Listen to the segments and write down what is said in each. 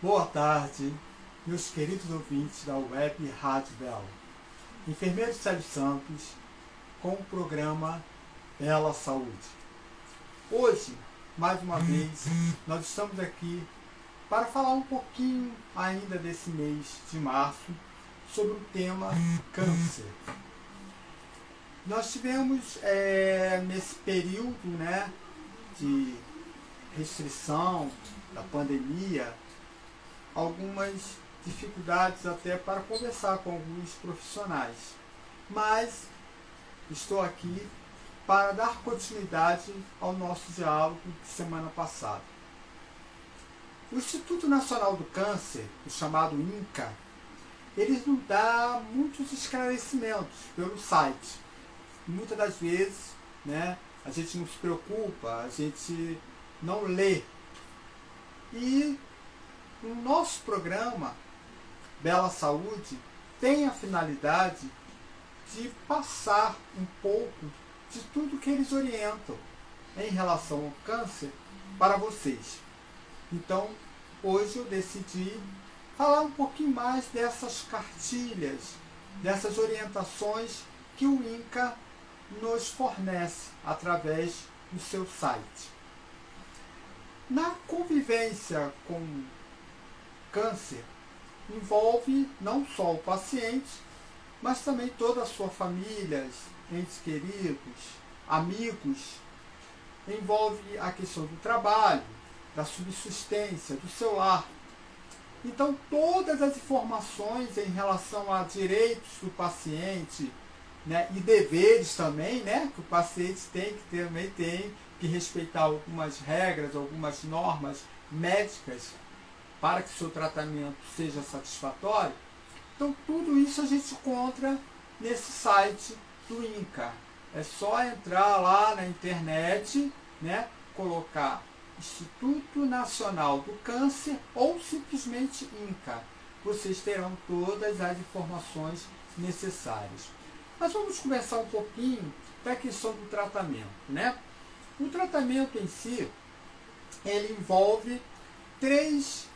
Boa tarde, meus queridos ouvintes da Web Rádio Belo. Enfermeiro Célio Santos, com o programa Bela Saúde. Hoje, mais uma vez, nós estamos aqui para falar um pouquinho ainda desse mês de março sobre o tema câncer. Nós tivemos nesse período de restrição da pandemia algumas dificuldades até para conversar com alguns profissionais, mas estou aqui para dar continuidade ao nosso diálogo de semana passada. O Instituto Nacional do Câncer, o chamado INCA, ele nos dá muitos esclarecimentos pelo site. Muitas das vezes, a gente não se preocupa, a gente não lê. E o nosso programa Bela Saúde tem a finalidade de passar um pouco de tudo que eles orientam em relação ao câncer para vocês. Então, hoje eu decidi falar um pouquinho mais dessas cartilhas, dessas orientações que o INCA nos fornece através do seu site. Na convivência com câncer, envolve não só o paciente, mas também toda a sua família, entes queridos, amigos. Envolve a questão do trabalho, da subsistência, do seu lar. Então, todas as informações em relação a direitos do paciente, e deveres também, que o paciente também tem que respeitar algumas regras, algumas normas médicas para que o seu tratamento seja satisfatório. Então, tudo isso a gente encontra nesse site do INCA. É só entrar lá na internet, colocar Instituto Nacional do Câncer ou simplesmente INCA. Vocês terão todas as informações necessárias. Mas vamos conversar um pouquinho da questão do tratamento. O tratamento em si, ele envolve 3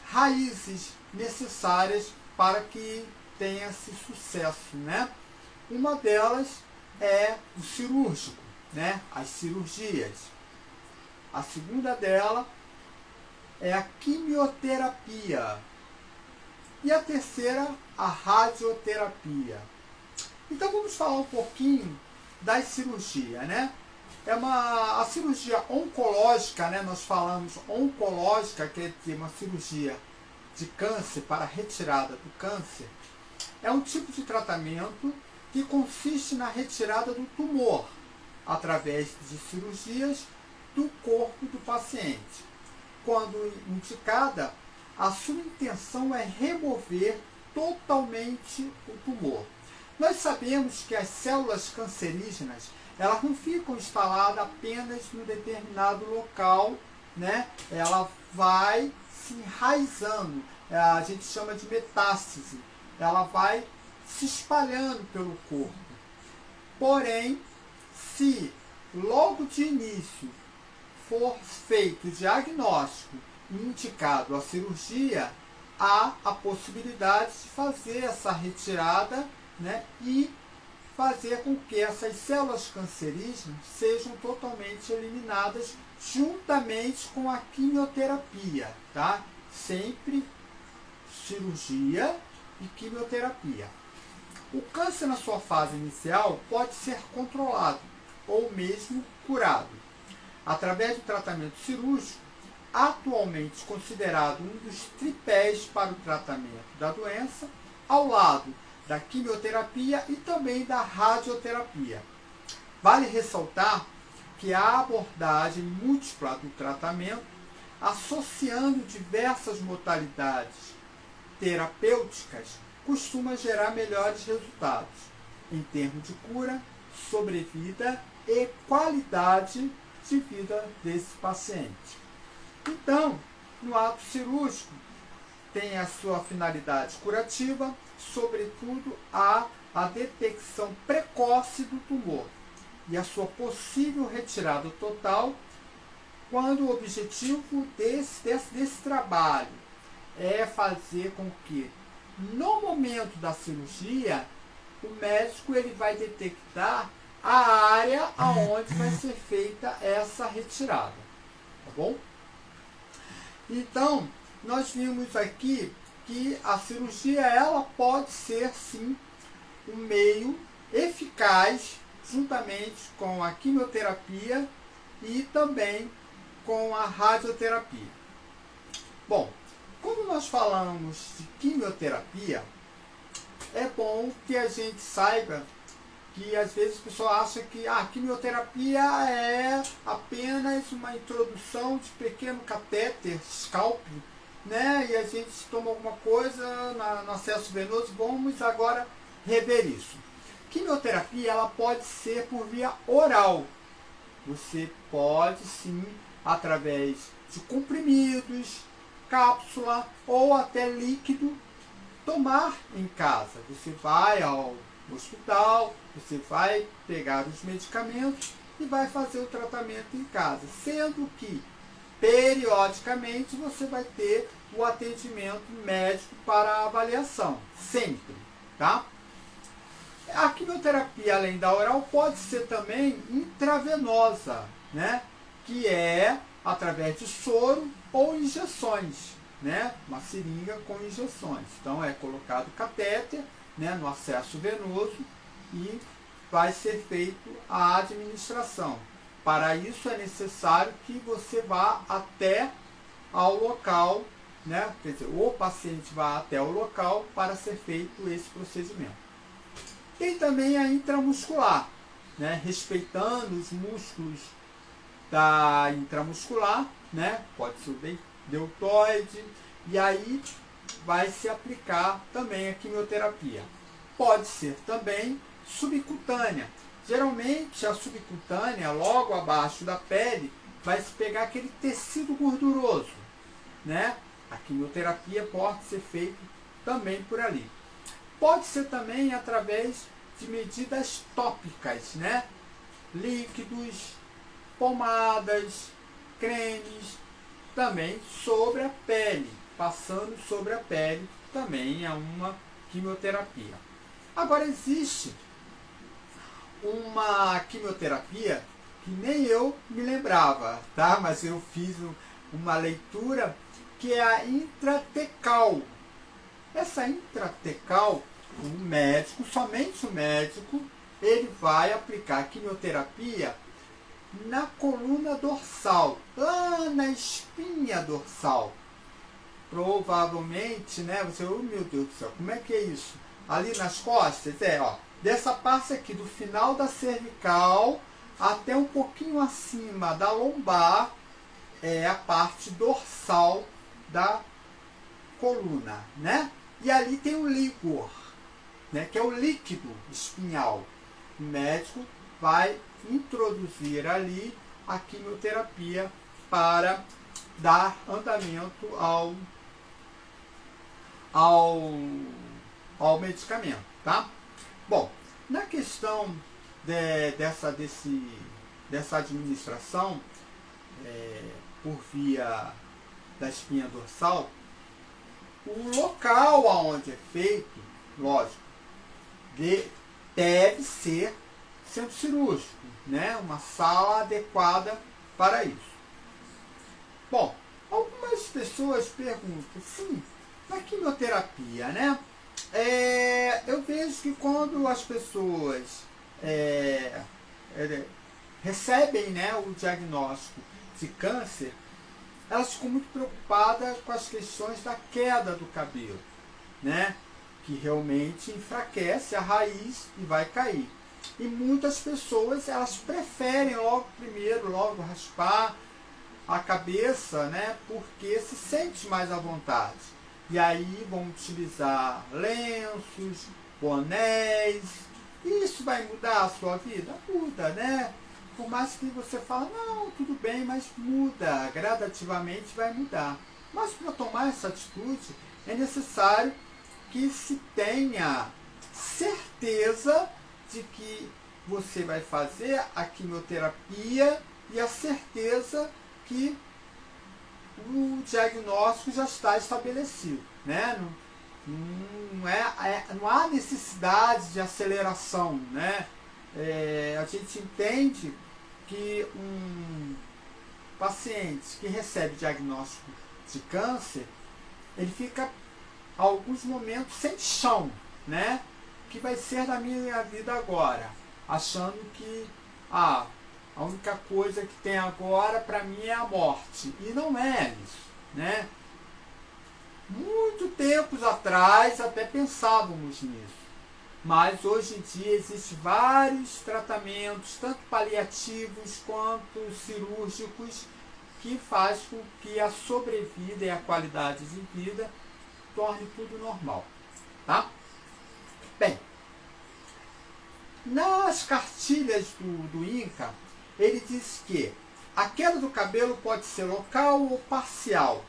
raízes necessárias para que tenha-se sucesso. Uma delas é o cirúrgico, as cirurgias. A segunda dela é a quimioterapia. E a terceira, a radioterapia. Então vamos falar um pouquinho das cirurgias. A cirurgia oncológica, nós falamos oncológica, quer dizer uma cirurgia de câncer para retirada do câncer, é um tipo de tratamento que consiste na retirada do tumor através de cirurgias do corpo do paciente. Quando indicada, a sua intenção é remover totalmente o tumor. Nós sabemos que as células cancerígenas, elas não ficam instaladas apenas no determinado local, Ela vai se enraizando, a gente chama de metástase, ela vai se espalhando pelo corpo. Porém, se logo de início for feito o diagnóstico e indicado a cirurgia, há a possibilidade de fazer essa retirada, e fazer com que essas células cancerígenas sejam totalmente eliminadas juntamente com a quimioterapia, Sempre cirurgia e quimioterapia. O câncer na sua fase inicial pode ser controlado ou mesmo curado através do tratamento cirúrgico, atualmente considerado um dos tripés para o tratamento da doença, ao lado da quimioterapia e também da radioterapia. Vale ressaltar que a abordagem múltipla do tratamento, associando diversas modalidades terapêuticas, costuma gerar melhores resultados em termos de cura, sobrevida e qualidade de vida desse paciente. Então, no ato cirúrgico, tem a sua finalidade curativa, sobretudo a detecção precoce do tumor e a sua possível retirada total quando o objetivo desse trabalho é fazer com que, no momento da cirurgia, o médico ele vai detectar a área aonde vai ser feita essa retirada, tá bom? Então, nós vimos aqui que a cirurgia ela pode ser sim um meio eficaz juntamente com a quimioterapia e também com a radioterapia. Bom, quando nós falamos de quimioterapia, é bom que a gente saiba que às vezes o pessoal acha que a quimioterapia é apenas uma introdução de pequeno catéter, scalpel, né? E a gente toma alguma coisa no acesso venoso, vamos agora rever isso. Quimioterapia ela pode ser por via oral. Você pode sim, através de comprimidos, cápsula ou até líquido, tomar em casa. Você vai ao hospital, você vai pegar os medicamentos e vai fazer o tratamento em casa, sendo que periodicamente você vai ter o atendimento médico para avaliação, sempre, tá? A quimioterapia, além da oral, pode ser também intravenosa, né? Que é através de soro ou injeções, né? Uma seringa com injeções. Então é colocado catéter, né, no acesso venoso e vai ser feito a administração. Para isso é necessário que você vá até ao local, né? Quer dizer, o paciente vá até o local para ser feito esse procedimento. Tem também a intramuscular, né? Respeitando os músculos da intramuscular, né? Pode ser o deltoide, e aí vai se aplicar também a quimioterapia. Pode ser também subcutânea. Geralmente a subcutânea, logo abaixo da pele, vai se pegar aquele tecido gorduroso, né? A quimioterapia pode ser feita também por ali. Pode ser também através de medidas tópicas, né? Líquidos, pomadas, cremes, também sobre a pele, passando sobre a pele, também é uma quimioterapia. Agora existe uma quimioterapia que nem eu me lembrava, tá? Mas eu fiz uma leitura que é a intratecal. Essa intratecal, o médico, somente o médico, ele vai aplicar quimioterapia na coluna dorsal, lá na espinha dorsal. Provavelmente, né? Você, oh meu Deus do céu, como é que é isso? Ali nas costas, ó, dessa parte aqui, do final da cervical até um pouquinho acima da lombar, é a parte dorsal da coluna, né? E ali tem o líquor, né? Que é o líquido espinhal. O médico vai introduzir ali a quimioterapia para dar andamento ao medicamento, tá? Bom, na questão dessa administração por via da espinha dorsal, o local aonde é feito, lógico, deve ser centro cirúrgico, né? Uma sala adequada para isso. Bom, algumas pessoas perguntam, sim, na quimioterapia, né? Eu vejo que quando as pessoas recebem, né, o diagnóstico de câncer, elas ficam muito preocupadas com as questões da queda do cabelo, né? Que realmente enfraquece a raiz e vai cair. E muitas pessoas, elas preferem logo raspar a cabeça, né? Porque se sente mais à vontade. E aí vão utilizar lenços, bonés. E isso vai mudar a sua vida? Muda, né? Por mais que você fale, não, tudo bem, mas muda, gradativamente vai mudar. Mas para tomar essa atitude, é necessário que se tenha certeza de que você vai fazer a quimioterapia e a certeza que o diagnóstico já está estabelecido, né? Não há necessidade de aceleração, né? A gente entende que um paciente que recebe diagnóstico de câncer, ele fica alguns momentos sem chão, né? O que vai ser da minha vida agora? Achando que a única coisa que tem agora para mim é a morte. E não é isso, né? Muito tempos atrás até pensávamos nisso. Mas hoje em dia existem vários tratamentos, tanto paliativos quanto cirúrgicos, que faz com que a sobrevida e a qualidade de vida torne tudo normal. Tá? Bem, nas cartilhas do INCA, ele diz que a queda do cabelo pode ser local ou parcial.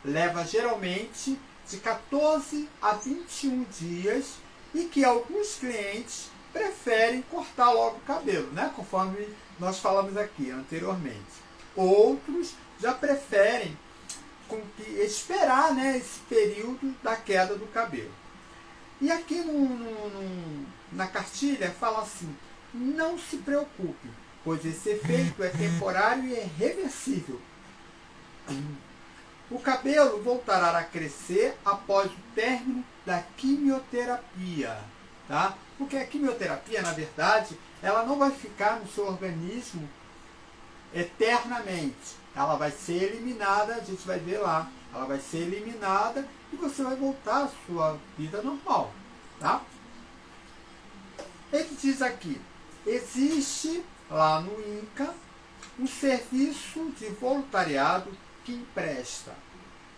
Leva geralmente de 14 a 21 dias e que alguns clientes preferem cortar logo o cabelo, né? Conforme nós falamos aqui anteriormente. Outros já preferem esperar, né, esse período da queda do cabelo. E aqui na cartilha fala assim: não se preocupe, pois esse efeito é temporário e é reversível. O cabelo voltará a crescer após o término da quimioterapia. Tá? Porque a quimioterapia, na verdade, ela não vai ficar no seu organismo eternamente. Ela vai ser eliminada, a gente vai ver lá. Ela vai ser eliminada e você vai voltar à sua vida normal. Tá? Ele diz aqui: existe lá no INCA um serviço de voluntariado que empresta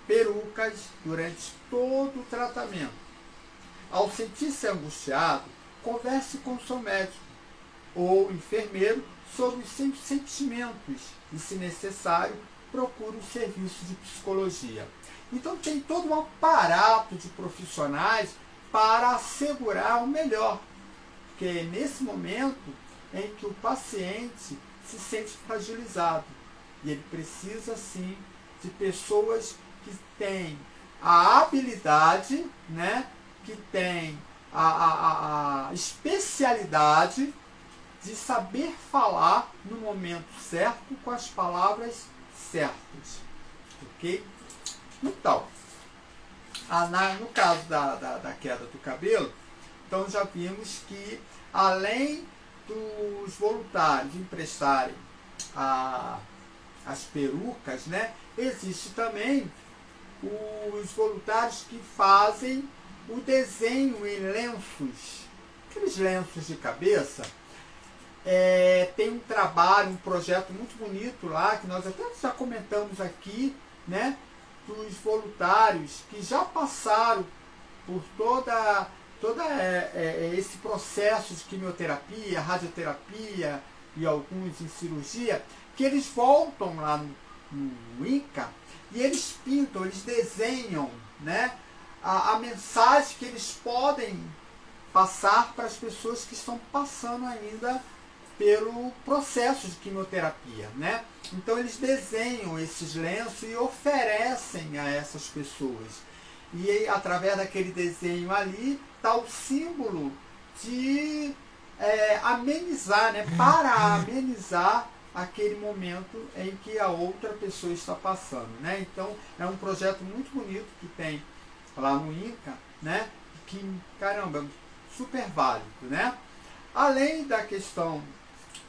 perucas durante todo o tratamento. Ao sentir-se angustiado, converse com seu médico ou enfermeiro sobre os seus sentimentos e, se necessário, procure um serviço de psicologia. Então tem todo um aparato de profissionais para assegurar o melhor, porque é nesse momento em que o paciente se sente fragilizado e ele precisa sim de pessoas que têm a habilidade, né, que têm a especialidade de saber falar no momento certo, com as palavras certas. Ok? Então, no caso da queda do cabelo, então já vimos que, além dos voluntários emprestarem as perucas, né, existe também os voluntários que fazem o desenho em lenços, aqueles lenços de cabeça. Tem um trabalho, um projeto muito bonito lá, que nós até já comentamos aqui, né, dos voluntários que já passaram por toda esse processo de quimioterapia, radioterapia e alguns em cirurgia, que eles voltam lá no INCA e eles pintam, eles desenham, né, a mensagem que eles podem passar para as pessoas que estão passando ainda pelo processo de quimioterapia, né? Então eles desenham esses lenços e oferecem a essas pessoas. E através daquele desenho ali está o símbolo de amenizar, né? Para amenizar aquele momento em que a outra pessoa está passando, né? Então é um projeto muito bonito que tem lá no INCA, né? Que, caramba, super válido, né? Além da questão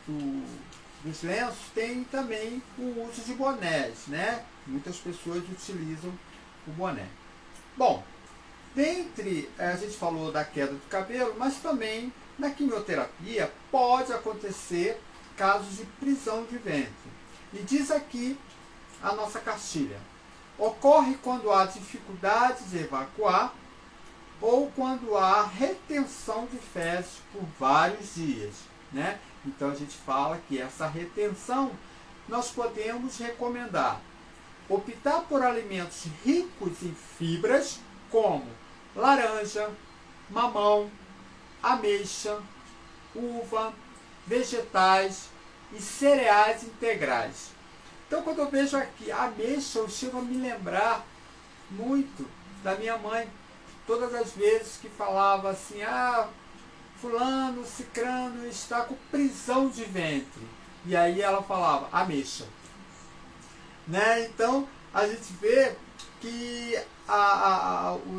dos lenços, tem também o uso de bonés, né? Muitas pessoas utilizam o boné. Bom, a gente falou da queda do cabelo, mas também na quimioterapia pode acontecer casos de prisão de ventre. E diz aqui a nossa cartilha: ocorre quando há dificuldade de evacuar ou quando há retenção de fezes por vários dias, né? Então a gente fala que essa retenção nós podemos recomendar optar por alimentos ricos em fibras, como laranja, mamão, ameixa, uva, vegetais e cereais integrais. Então, quando eu vejo aqui ameixa, eu chego a me lembrar muito da minha mãe. Todas as vezes que falava assim, fulano, cicrano está com prisão de ventre. E aí ela falava, ameixa. Né? Então, a gente vê que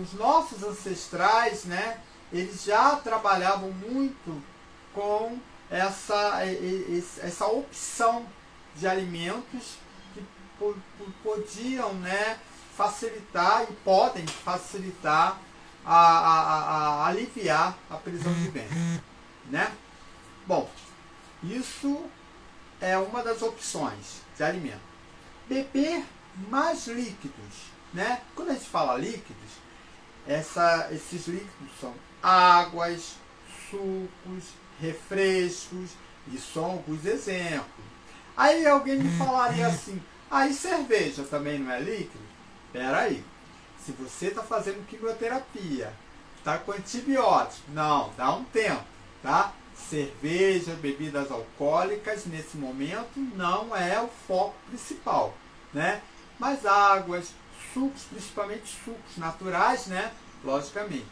os nossos ancestrais, né, eles já trabalhavam muito com essa opção de alimentos que podiam, né, facilitar e podem facilitar aliviar a prisão de ventre, né? Bom, isso é uma das opções de alimento. Beber mais líquidos, né? Quando a gente fala líquidos, esses líquidos são águas, sucos, refrescos, e são alguns exemplos. Aí alguém me falaria assim, e cerveja também não é líquido? Espera aí, se você está fazendo quimioterapia, está com antibiótico, não, dá um tempo, tá? Cerveja, bebidas alcoólicas, nesse momento, não é o foco principal, né? Mas águas, sucos, principalmente sucos naturais, né? Logicamente.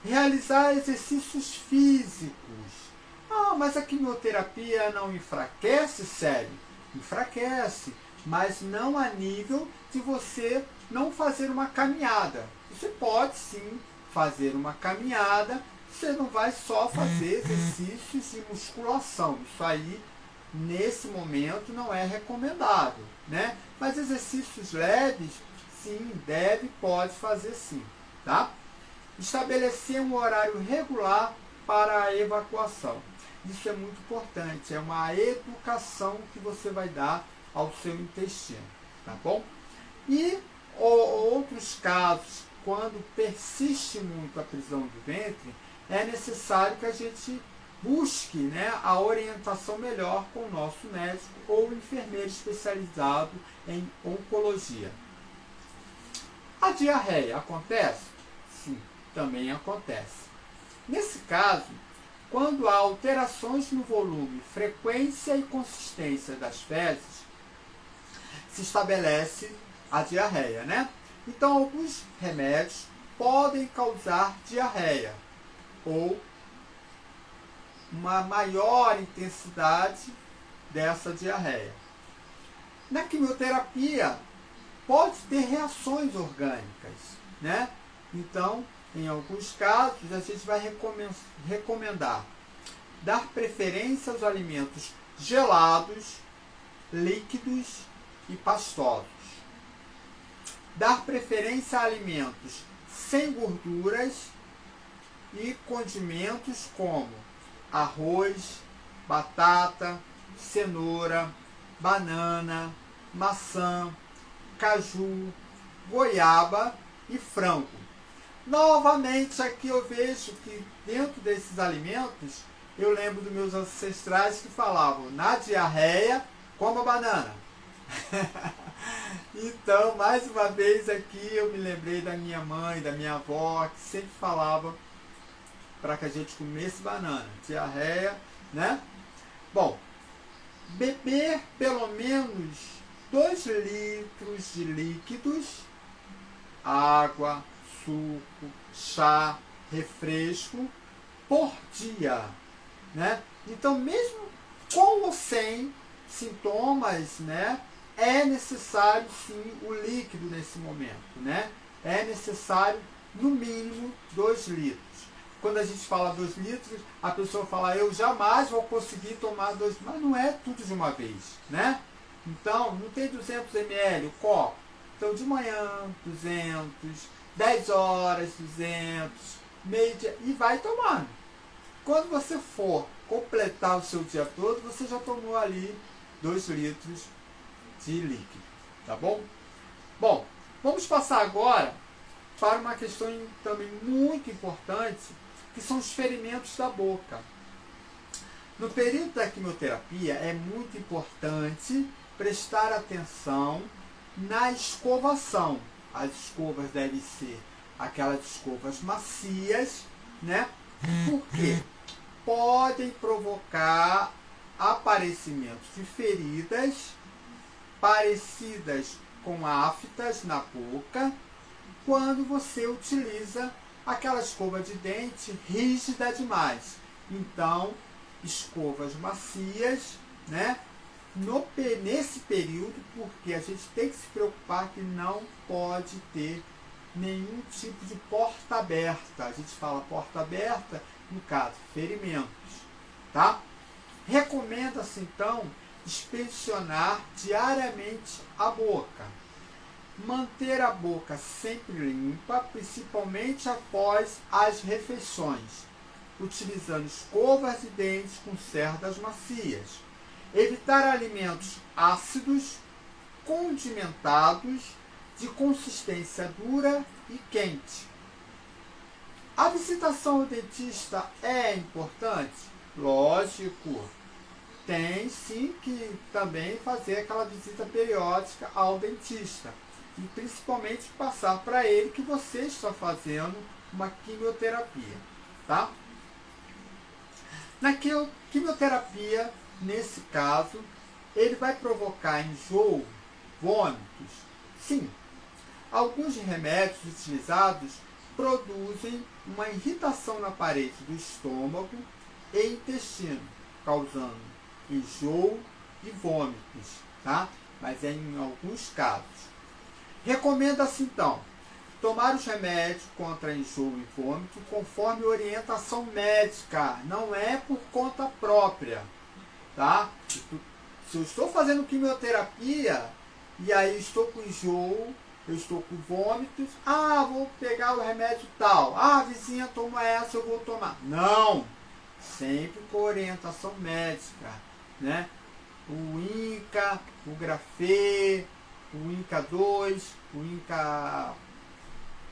Realizar exercícios físicos. Mas a quimioterapia não enfraquece, sério? Enfraquece, mas não a nível de você não fazer uma caminhada. Você pode sim fazer uma caminhada, você não vai só fazer exercícios de musculação. Isso aí, nesse momento, não é recomendado, né? Mas exercícios leves, sim, pode fazer sim, tá? Estabelecer um horário regular para a evacuação. Isso é muito importante, é uma educação que você vai dar ao seu intestino, tá bom? E outros casos, quando persiste muito a prisão de ventre, é necessário que a gente busque, né, a orientação melhor com o nosso médico ou enfermeiro especializado em oncologia. A diarreia acontece? Sim, também acontece. Nesse caso, quando há alterações no volume, frequência e consistência das fezes, se estabelece a diarreia, né? Então, alguns remédios podem causar diarreia ou uma maior intensidade dessa diarreia. Na quimioterapia, pode ter reações orgânicas, né? Então, em alguns casos, a gente vai recomendar dar preferência aos alimentos gelados, líquidos e pastosos. Dar preferência a alimentos sem gorduras e condimentos como arroz, batata, cenoura, banana, maçã, caju, goiaba e frango. Novamente, aqui eu vejo que dentro desses alimentos, eu lembro dos meus ancestrais que falavam, na diarreia, coma banana. Então, mais uma vez aqui, eu me lembrei da minha mãe, da minha avó, que sempre falava para que a gente comesse banana. Diarreia, né? Bom, beber pelo menos 2 litros de líquidos, água, suco, chá, refresco, por dia, né? Então, mesmo com ou sem sintomas, né, é necessário sim o líquido nesse momento, né? É necessário no mínimo 2 litros. Quando a gente fala 2 litros, a pessoa fala, eu jamais vou conseguir tomar 2, mas não é tudo de uma vez, né? Então, não tem 200 ml o copo. Então, de manhã, 200, 10 horas, 200, meio-dia, e vai tomando. Quando você for completar o seu dia todo, você já tomou ali 2 litros de líquido, tá bom? Bom, vamos passar agora para uma questão também muito importante, que são os ferimentos da boca. No período da quimioterapia, é muito importante prestar atenção na escovação. As escovas devem ser aquelas escovas macias, né? Porque podem provocar aparecimento de feridas parecidas com aftas na boca quando você utiliza aquela escova de dente rígida demais. Então, escovas macias, né? Nesse período, porque a gente tem que se preocupar que não pode ter nenhum tipo de porta aberta. A gente fala porta aberta, no caso, ferimentos, tá? Recomenda-se, então, inspecionar diariamente a boca. Manter a boca sempre limpa, principalmente após as refeições, utilizando escovas de dentes com cerdas macias. Evitar alimentos ácidos, condimentados, de consistência dura e quente. A visitação ao dentista é importante? Lógico. Tem sim que também fazer aquela visita periódica ao dentista. E principalmente passar para ele que você está fazendo uma quimioterapia, tá? Na quimioterapia, nesse caso, ele vai provocar enjoo, vômitos. Sim, alguns remédios utilizados produzem uma irritação na parede do estômago e intestino, causando enjoo e vômitos, tá? Mas é em alguns casos. Recomenda-se, então, tomar os remédios contra enjoo e vômito conforme orientação médica, não é por conta própria, tá? Se eu estou fazendo quimioterapia e aí estou com enjoo, eu estou com vômitos, vou pegar o remédio tal, a vizinha toma essa, eu vou tomar. Não! Sempre com orientação médica, né? O INCA, o Grafê, o INCA 2, o INCA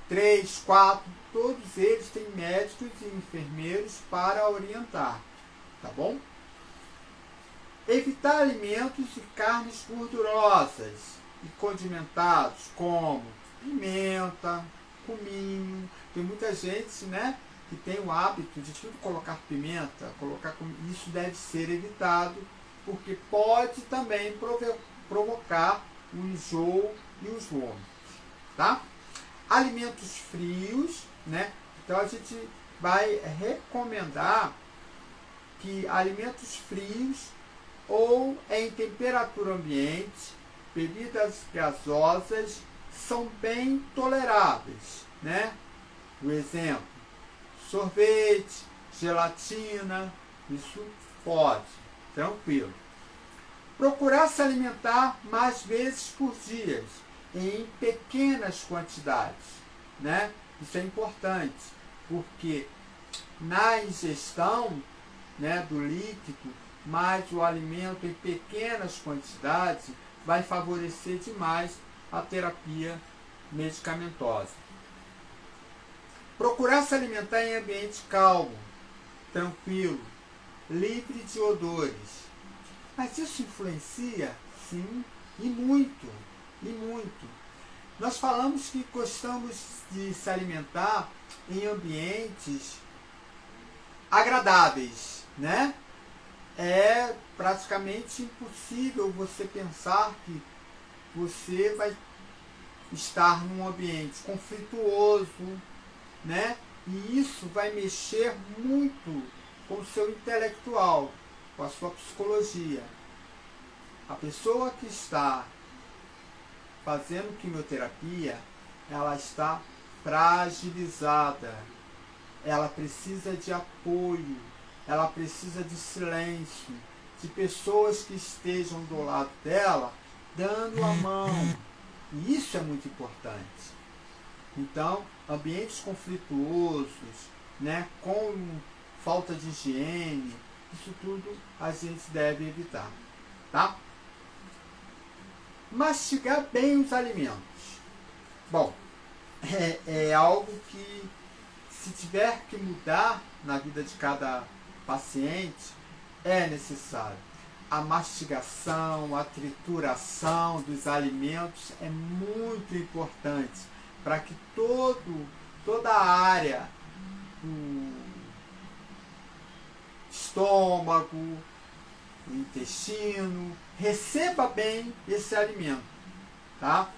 3, 4, todos eles têm médicos e enfermeiros para orientar, tá bom? Evitar alimentos e carnes gordurosas e condimentados, como pimenta, cominho. Tem muita gente, né, que tem o hábito de tudo colocar pimenta, isso deve ser evitado, porque pode também provocar o enjoo e os vômitos, tá? Alimentos frios, né? Então a gente vai recomendar que alimentos frios ou em temperatura ambiente, bebidas gasosas são bem toleráveis, né? Por exemplo, sorvete, gelatina, isso pode, tranquilo. Procurar se alimentar mais vezes por dia, em pequenas quantidades, né? Isso é importante, porque na ingestão, né, do líquido, mais o alimento em pequenas quantidades vai favorecer demais a terapia medicamentosa. Procurar se alimentar em ambiente calmo, tranquilo, livre de odores. Mas isso influencia? Sim, e muito, e muito. Nós falamos que gostamos de se alimentar em ambientes agradáveis, né? É praticamente impossível você pensar que você vai estar num ambiente conflituoso, né? E isso vai mexer muito com o seu intelectual, com a sua psicologia. A pessoa que está fazendo quimioterapia, ela está fragilizada. Ela precisa de apoio, ela precisa de silêncio, de pessoas que estejam do lado dela, dando a mão. E isso é muito importante. Então, ambientes conflituosos, né, com falta de higiene, isso tudo a gente deve evitar, tá? Mastigar bem os alimentos. Bom, é algo que, se tiver que mudar na vida de cada paciente, é necessário. A mastigação, a trituração dos alimentos é muito importante para que toda a área do estômago, o intestino, receba bem esse alimento, tá?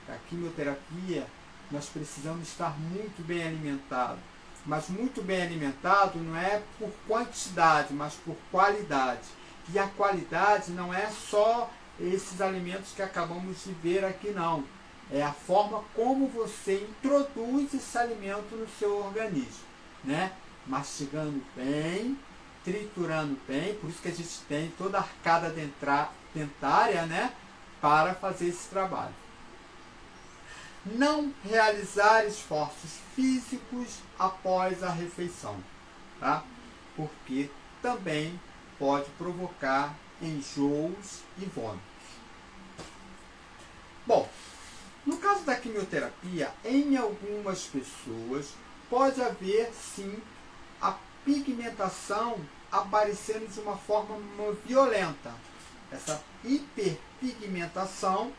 A quimioterapia, nós precisamos estar muito bem alimentados, mas muito bem alimentado não é por quantidade, mas por qualidade. E a qualidade não é só esses alimentos que acabamos de ver aqui, não. É a forma como você introduz esse alimento no seu organismo, né? Mastigando bem, triturando bem, por isso que a gente tem toda a arcada dentária, né? Para fazer esse trabalho. Não realizar esforços físicos após a refeição, tá? Porque também pode provocar enjoos e vômitos. Bom, no caso da quimioterapia, em algumas pessoas pode haver sim a pigmentação aparecendo de uma forma violenta. Essa hiperpigmentação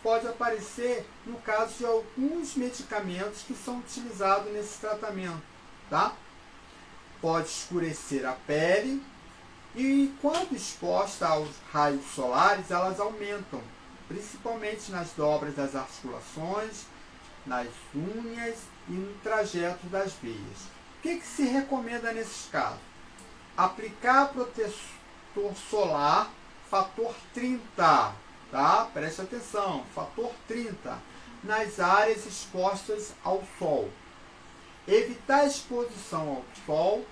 pode aparecer no caso de alguns medicamentos que são utilizados nesse tratamento, tá? Pode escurecer a pele e, quando exposta aos raios solares, elas aumentam, principalmente nas dobras das articulações, nas unhas e no trajeto das veias. O que se recomenda nesses casos? Aplicar protetor solar fator 30, tá? Preste atenção, fator 30, nas áreas expostas ao sol. Evitar a exposição ao sol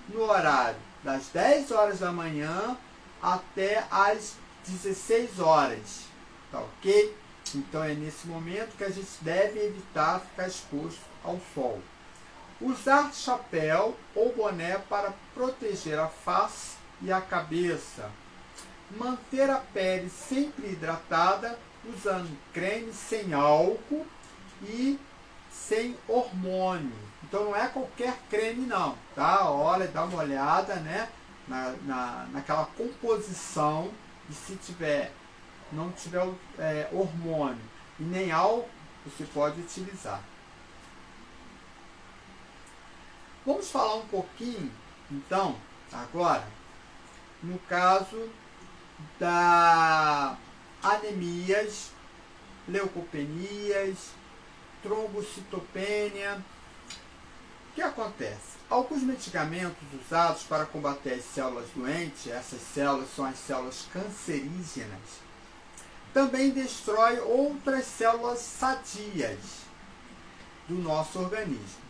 no horário das 10 horas da manhã até as 16 horas, tá ok? Então é nesse momento que a gente deve evitar ficar exposto ao sol. Usar chapéu ou boné para proteger a face e a cabeça. Manter a pele sempre hidratada, usando creme sem álcool e sem hormônio. Então não é qualquer creme não, tá? Olha, dá uma olhada, né, naquela composição, e se não tiver hormônio e nem álcool, você pode utilizar. Vamos falar um pouquinho, então, agora, no caso da anemias, leucopenias, trombocitopenia. O que acontece? Alguns medicamentos usados para combater as células doentes, essas células são as células cancerígenas, também destrói outras células sadias do nosso organismo.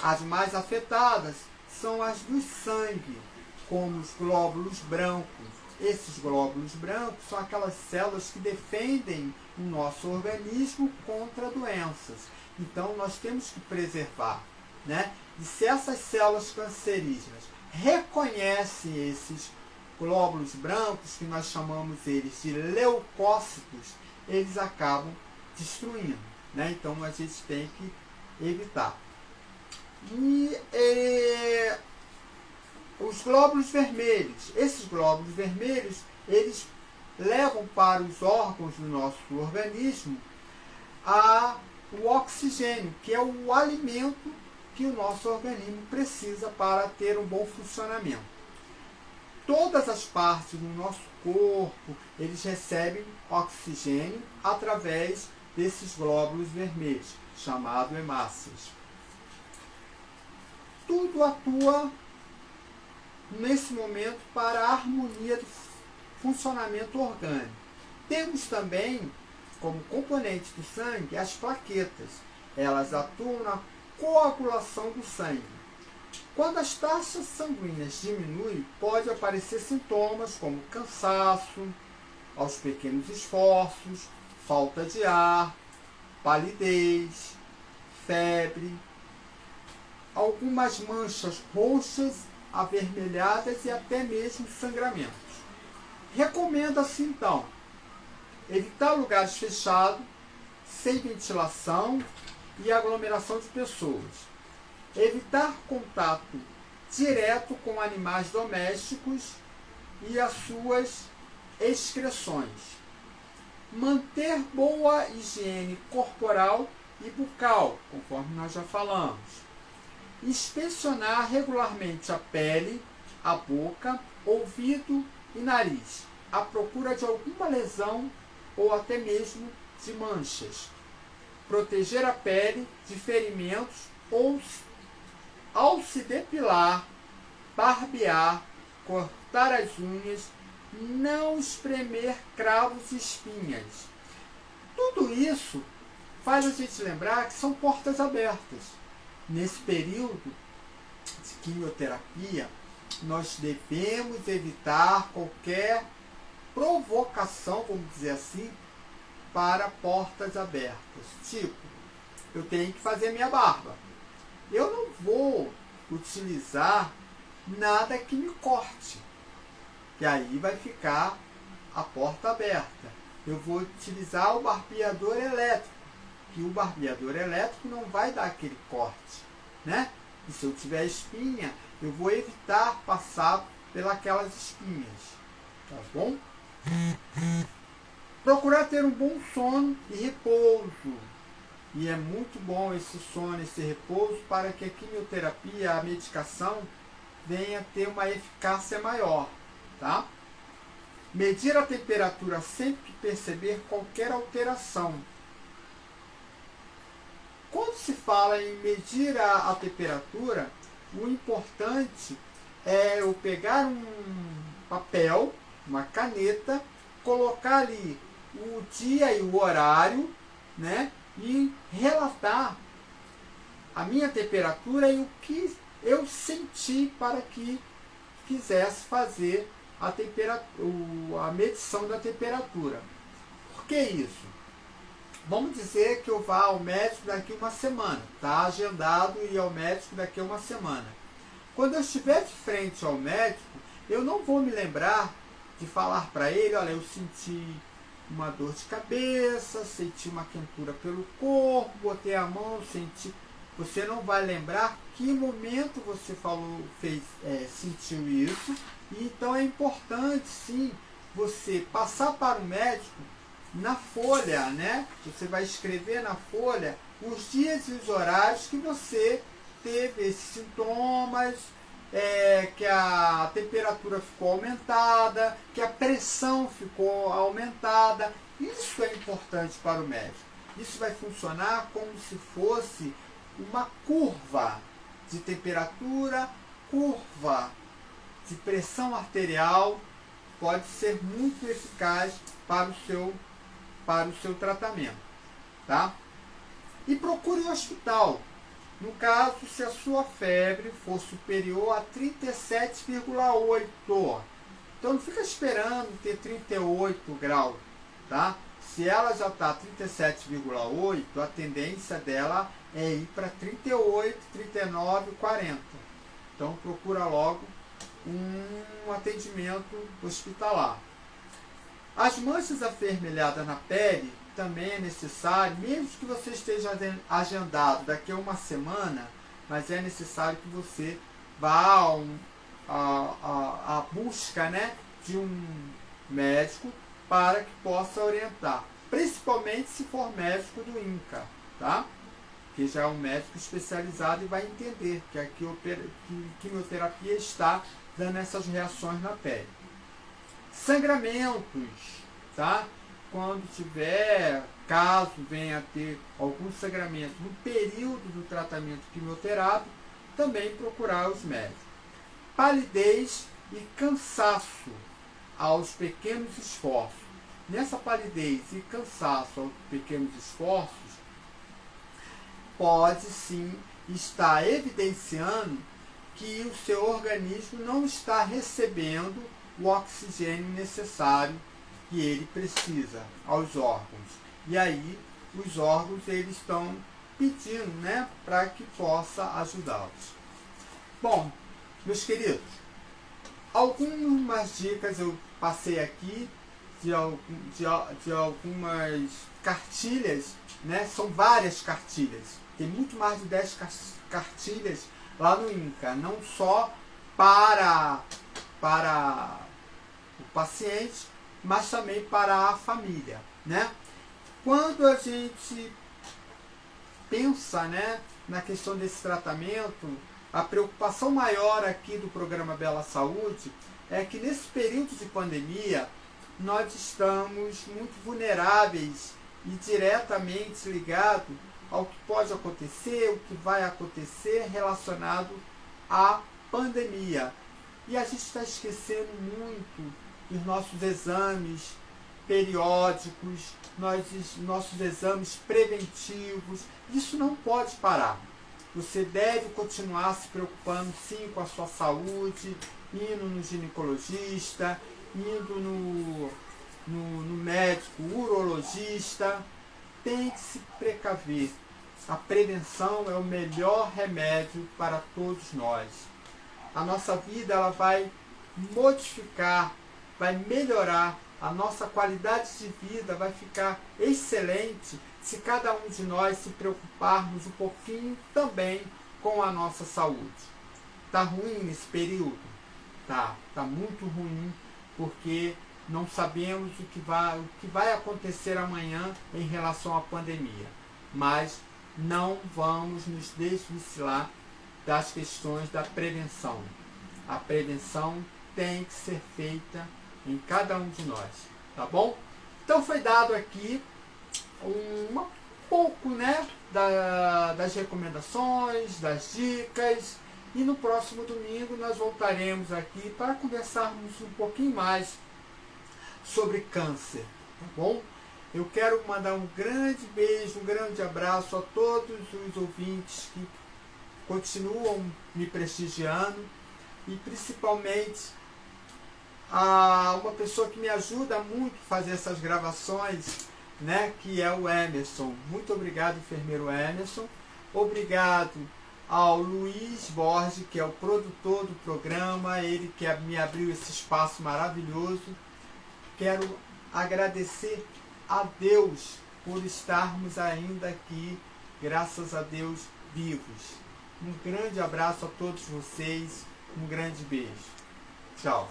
As mais afetadas são as do sangue, como os glóbulos brancos. Esses glóbulos brancos são aquelas células que defendem o nosso organismo contra doenças. Então, nós temos que preservar, né? E se essas células cancerígenas reconhecem esses glóbulos brancos, que nós chamamos eles de leucócitos, eles acabam destruindo, né? Então, a gente tem que evitar. Os glóbulos vermelhos, esses glóbulos vermelhos, eles levam para os órgãos do nosso organismo o oxigênio, que é o alimento que o nosso organismo precisa para ter um bom funcionamento. Todas as partes do nosso corpo, eles recebem oxigênio através desses glóbulos vermelhos, chamados hemácias. Tudo atua nesse momento para a harmonia do funcionamento orgânico. Temos também, como componente do sangue, as plaquetas. Elas atuam na coagulação do sangue. Quando as taxas sanguíneas diminuem, pode aparecer sintomas como cansaço, aos pequenos esforços, falta de ar, palidez, febre, algumas manchas roxas, avermelhadas e até mesmo sangramentos. Recomenda-se, então, evitar lugares fechados, sem ventilação e aglomeração de pessoas. Evitar contato direto com animais domésticos e as suas excreções. Manter boa higiene corporal e bucal, conforme nós já falamos. Inspecionar regularmente a pele, a boca, ouvido e nariz, à procura de alguma lesão ou até mesmo de manchas. Proteger a pele de ferimentos ou, ao se depilar, barbear, cortar as unhas, não espremer cravos e espinhas. Tudo isso faz a gente lembrar que são portas abertas. Nesse período de quimioterapia, nós devemos evitar qualquer provocação, vamos dizer assim, para portas abertas. Tipo, eu tenho que fazer minha barba. Eu não vou utilizar nada que me corte. E aí vai ficar a porta aberta. Eu vou utilizar o barbeador elétrico, que o barbeador elétrico não vai dar aquele corte, né? E se eu tiver espinha, eu vou evitar passar pelas espinhas, tá bom? Procurar ter um bom sono e repouso. E é muito bom esse sono, esse repouso, para que a quimioterapia, a medicação, venha ter uma eficácia maior, tá? Medir a temperatura sempre que perceber qualquer alteração. Quando se fala em medir a temperatura, o importante é eu pegar um papel, uma caneta, colocar ali o dia e o horário, né? E relatar a minha temperatura e o que eu senti para que quisesse fazer a medição da temperatura. Por que isso? Vamos dizer que eu vá ao médico daqui uma semana. Está agendado ir ao médico daqui a uma semana. Quando eu estiver de frente ao médico, eu não vou me lembrar de falar para ele, olha, eu senti uma dor de cabeça, senti uma quentura pelo corpo, botei a mão, senti. Você não vai lembrar que momento você sentiu isso. E então é importante, sim, você passar para o médico na folha, né? Você vai escrever na folha os dias e os horários que você teve esses sintomas, que a temperatura ficou aumentada, que a pressão ficou aumentada. Isso é importante para o médico. Isso vai funcionar como se fosse uma curva de temperatura, curva de pressão arterial, pode ser muito eficaz para o seu tratamento, tá? E procure o hospital. No caso, se a sua febre for superior a 37,8. Então não fica esperando ter 38 graus, tá? Se ela já está 37,8, a tendência dela é ir para 38, 39, 40. Então procura logo um atendimento hospitalar. As manchas avermelhadas na pele também é necessário, mesmo que você esteja agendado daqui a uma semana, mas é necessário que você vá à busca, né, de um médico para que possa orientar, principalmente se for médico do INCA, tá? Que já é um médico especializado e vai entender que a quimioterapia está dando essas reações na pele. Sangramentos, tá? Quando tiver, caso venha a ter algum sangramento no período do tratamento quimioterápico, também procurar os médicos. Palidez e cansaço aos pequenos esforços. Nessa palidez e cansaço aos pequenos esforços, pode sim estar evidenciando que o seu organismo não está recebendo o oxigênio necessário que ele precisa aos órgãos. E aí os órgãos eles estão pedindo, né, para que possa ajudá-los. Bom, meus queridos, algumas dicas eu passei aqui de algumas cartilhas, né? São várias cartilhas. Tem muito mais de 10 cartilhas lá no INCA, não só para o paciente, mas também para a família, né? Quando a gente pensa, né, na questão desse tratamento, A preocupação maior aqui do programa Bela Saúde é que nesse período de pandemia nós estamos muito vulneráveis e diretamente ligados ao que pode acontecer, o que vai acontecer relacionado à pandemia. E a gente está esquecendo muito dos nossos exames periódicos, nossos exames preventivos. Isso não pode parar. Você deve continuar se preocupando sim com a sua saúde, indo no ginecologista, indo no médico urologista. Tem que se precaver. A prevenção é o melhor remédio para todos nós. A nossa vida ela vai modificar, vai melhorar, a nossa qualidade de vida vai ficar excelente se cada um de nós se preocuparmos um pouquinho também com a nossa saúde. Tá ruim nesse período? Tá muito ruim, porque não sabemos o que vai acontecer amanhã em relação à pandemia. Mas não vamos nos desvencilhar das questões da prevenção. A prevenção tem que ser feita em cada um de nós, tá bom? Então foi dado aqui um pouco, né, das recomendações, das dicas, e no próximo domingo nós voltaremos aqui para conversarmos um pouquinho mais sobre câncer, tá bom? Eu quero mandar um grande beijo, um grande abraço a todos os ouvintes que continuam me prestigiando, e principalmente a uma pessoa que me ajuda muito a fazer essas gravações, né, que é o Emerson. Muito obrigado, enfermeiro Emerson. Obrigado ao Luiz Borges, que é o produtor do programa, ele que me abriu esse espaço maravilhoso. Quero agradecer a Deus por estarmos ainda aqui, graças a Deus, vivos. Um grande abraço a todos vocês, um grande beijo. Tchau.